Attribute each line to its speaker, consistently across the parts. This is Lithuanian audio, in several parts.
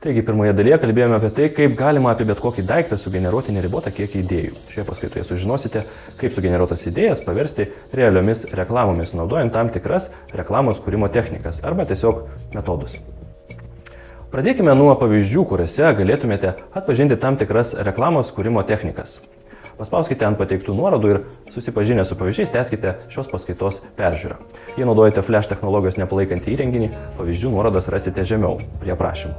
Speaker 1: Taigi, pirmoje dalyje kalbėjome apie tai, kaip galima apie bet kokį daiktą sugeneruoti neribotą kiekį idėjų. Šioje paskaitoje sužinosite, kaip sugeneruotas idėjas paversti realiomis reklamomis, naudojant tam tikras reklamos kūrimo technikas arba tiesiog metodus. Pradėkime nuo pavyzdžių, kuriuose galėtumėte atpažinti tam tikras reklamos kūrimo technikas. Paspauskite ant pateiktų nuorodų ir susipažinę su pavyzdžiais tęskite šios paskaitos peržiūrą. Jei naudojate flash technologijos nepalaikantį įrenginį, pavyzdžių nuorodas rasite žemiau prie aprašymų.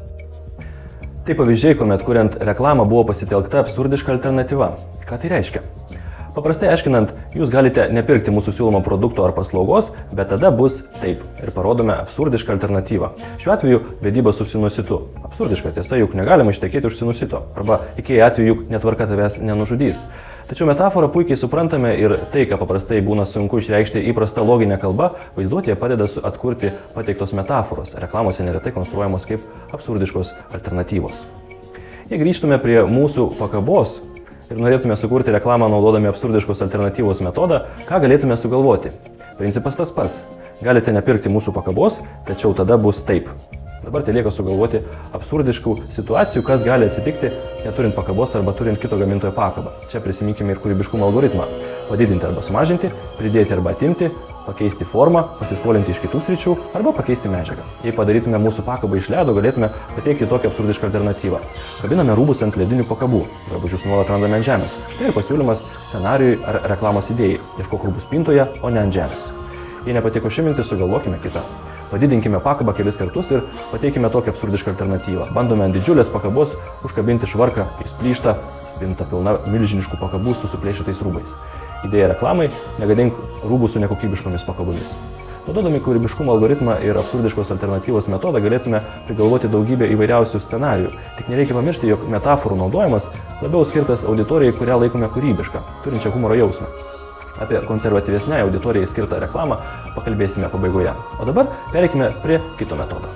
Speaker 1: Tai pavyzdžiai, kuomet kuriant reklamą buvo pasitelkta absurdiška alternatyva. Ką tai reiškia? Paprastai aiškinant, jūs galite nepirkti mūsų siūlomo produkto ar paslaugos, bet tada bus taip ir parodome absurdišką alternatyvą. Šiuo atveju vedyba su sinusitu. Absurdiška tiesa, juk negalima ištekėti už sinusito. Arba iki atveju juk netvarka tavęs nenužudys. Tačiau metaforą puikiai suprantame ir tai, ką paprastai būna sunku išreikšti įprasta loginė kalba, vaizduotėje padeda atkurti pateiktos metaforos. Reklamose neretai konstruojamos kaip absurdiškos alternatyvos. Jei grįžtume prie mūsų pakabos ir norėtume sukurti reklamą naudodami absurdiškos alternatyvos metodą, ką galėtume sugalvoti? Principas tas pats. Galite nepirkti mūsų pakabos, tačiau tada bus taip. Dabar tai lieka sugalvoti absurdiškų situacijų, kas gali atsitikti, neturint pakabos arba turint kito gamintojo pakabą. Čia prisiminkime ir kūrybiškumo algoritmą. Padidinti arba sumažinti, pridėti arba atimti, pakeisti formą, pasiskolinti iš kitų sričių arba pakeisti medžiagą. Jei padarytume mūsų pakabą iš ledo, galėtume pateikti tokią absurdišką alternatyvą. Kabiname rūbus ant ledinių pakabų, drabužius nuolat randame ant žemės. Štai ir pasiūlymas scenarijui ar reklamos idėjai. Ieškok rūbų spintoje, o ne ant žemės. Jei nepatiko ši mintis, sugalvokime kitą. Padidinkime pakabą kelis kartus ir pateikime tokią absurdišką alternatyvą. Bandome ant didžiulės pakabos užkabinti švarką, jis plyšta, spinta pilna milžiniškų pakabų su suplėšytais rūbais. Idėja reklamai – negadink rūbų su nekokybiškomis pakabomis. Naudodami kūrybiškumo algoritmą ir absurdiškos alternatyvos metodą galėtume prigalvoti daugybę įvairiausių scenarijų. Tik nereikia pamiršti, jog metaforų naudojimas labiau skirtas auditorijai, kurią laikome kūrybišką, turinčią humoro jausmą. Apie konservatyvesnę auditorijai skirtą reklamą pakalbėsime pabaigoje. O dabar pereikime prie kito metodo.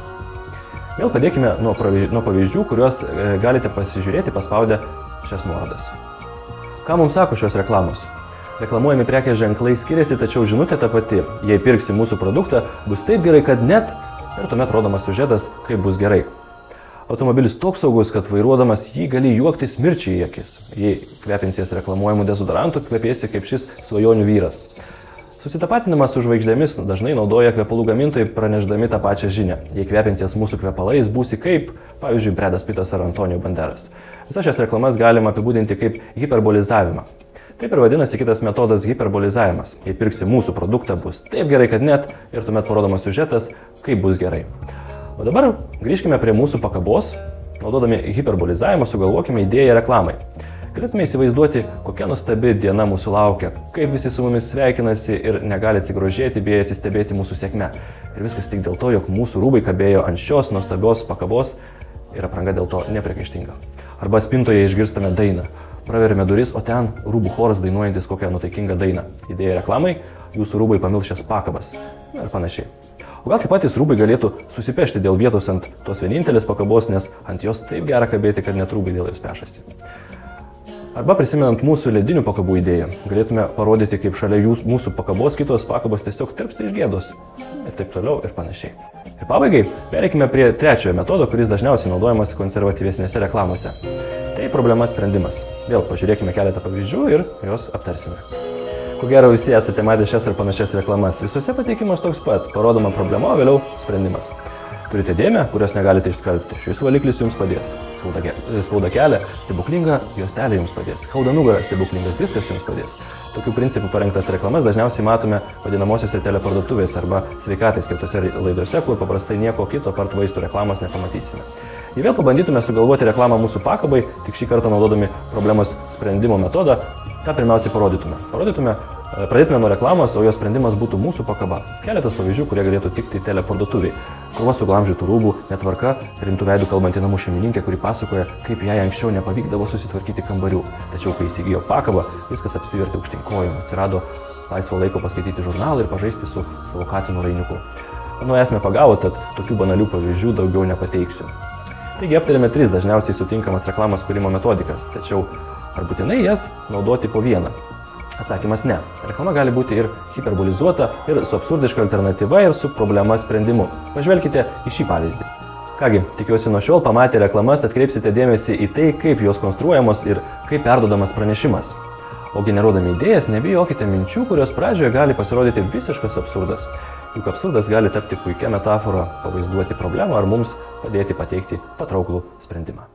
Speaker 1: Vėl pradėkime nuo pavyzdžių, kuriuos galite pasižiūrėti paspaudę šias nuorodas. Ką mums sako šios reklamos? Reklamuojami prekės ženklai skiriasi, tačiau žinutė ta pati. Jei pirksi mūsų produktą, bus taip gerai, kad net ir tuomet rodomas siužetas, kaip bus gerai. Automobilis toks saugus, kad vairuodamas jį gali juoktis mirčiai į akis. Jei kvepinsies reklamuojamų dezodorantų, kvepėsi kaip šis svajonių vyras. Susitapatinimas su žvaigždėmis dažnai naudoja kvepalų gamintojai praneždami tą pačią žinią. Jei kvepinsies mūsų kvepalais, būsi kaip, pavyzdžiui, Bredas Pittas ar Antonijo Banderas. Visas šias reklamas galima apibūdinti kaip hiperbolizavimą. Taip ir vadinasi kitas metodas hiperbolizavimas. Jei pirksi mūsų produktą, bus taip gerai, kad net ir tuomet parodomas siužetas, kaip bus gerai. O dabar grįžkime prie mūsų pakabos. Naudodami hiperbolizavimą sugalvokime idėją reklamai. Galėtume įsivaizduoti, kokia nuostabi diena mūsų laukia, kaip visi su mumis sveikinasi ir negali atsigrožėti bei atsistebėti mūsų sėkme. Ir viskas tik dėl to, jog mūsų rūbai kabėjo ant šios nuostabios pakabos ir apranga dėl to nepriekaištinga. Arba spintoje išgirstame dainą. Praverėme duris, o ten rūbų choras dainuojantis kokią nuotaikingą dainą. Idėja reklamai – jūsų rūbai pamils šias pakabas. Ir panašiai. O gal taip patys rūbai galėtų susipešti dėl vietos ant tos vienintelės pakabos, nes ant jos taip gera kabėti, kad net rūbai dėl jos pešasi. Arba prisimenant mūsų ledinių pakabų idėją, galėtume parodyti, kaip šalia mūsų pakabos kitos pakabos tiesiog tirpsta iš gėdos. Ir taip toliau ir panašiai. Ir pabaigai pereikime prie trečiojo metodo, kuris dažniausiai naudojamas konservatyvesnėse reklamose. Tai problema sprendimas. Vėl pažiūrėkime keletą pavyzdžių ir juos aptarsime. Ko gero visi esate matę šias ir panašias reklamas. Visose pateikimas toks pat. Parodoma problema, o vėliau sprendimas. Turite dėmę, kurios negalite išskalbti. Šis valiklis jums padės. Skauda kelią, stebuklinga juostelė jums padės. Skauda nugarą, stebuklingas diskas jums padės. Tokių principų parengtas reklamas dažniausiai matome vadinamosiose teleparduotuvėse arba sveikatai skirtose laidose, kur paprastai nieko kito apart vaistų reklamos nepamatysime. Jei vėl pabandytume sugalvoti reklamą mūsų pakabai, tik šį kartą naudodami problemos sprendimo metodą, ką pirmiausiai parodytume? Pradėtume nuo reklamos, o jos sprendimas būtų mūsų pakaba. Keletas pavyzdžių, kurie galėtų tikti teleparduotuviai. Kova su glamžytų rūbų, netvarka, rimtų veidų kalbanti namų šeimininkė, kuri pasakoja, kaip jai anksčiau nepavykdavo susitvarkyti kambarių. Tačiau, kai įsigijo pakabą, viskas apsivertė aukštyn kojom, atsirado laisvo laiko paskaityti žurnalą ir pažaisti su savo katinu Rainiuku. Manau, esame pagavo, tad tokių banalių pavyzdžių daugiau nepateiksiu. Taigi aptarėme 3 dažniausiai sutinkamas reklamos kūrimo metodikas, tačiau ar būtinai jas naudoti po vieną? Atsakymas ne. Reklama gali būti ir hiperbolizuota, ir su absurdiška alternatyva, ir su problema sprendimu. Pažvelkite į šį pavyzdį. Ką Kągi, tikiuosi nuo šiol pamatę reklamas atkreipsite dėmesį į tai, kaip jos konstruojamos ir kaip perduodamas pranešimas. O generuodami idėjas nebijokite minčių, kurios pradžioje gali pasirodyti visiškas absurdas. Juk absurdas gali tapti puikia metafora, pavaizduoti problemą ar mums padėti pateikti patrauklų sprendimą.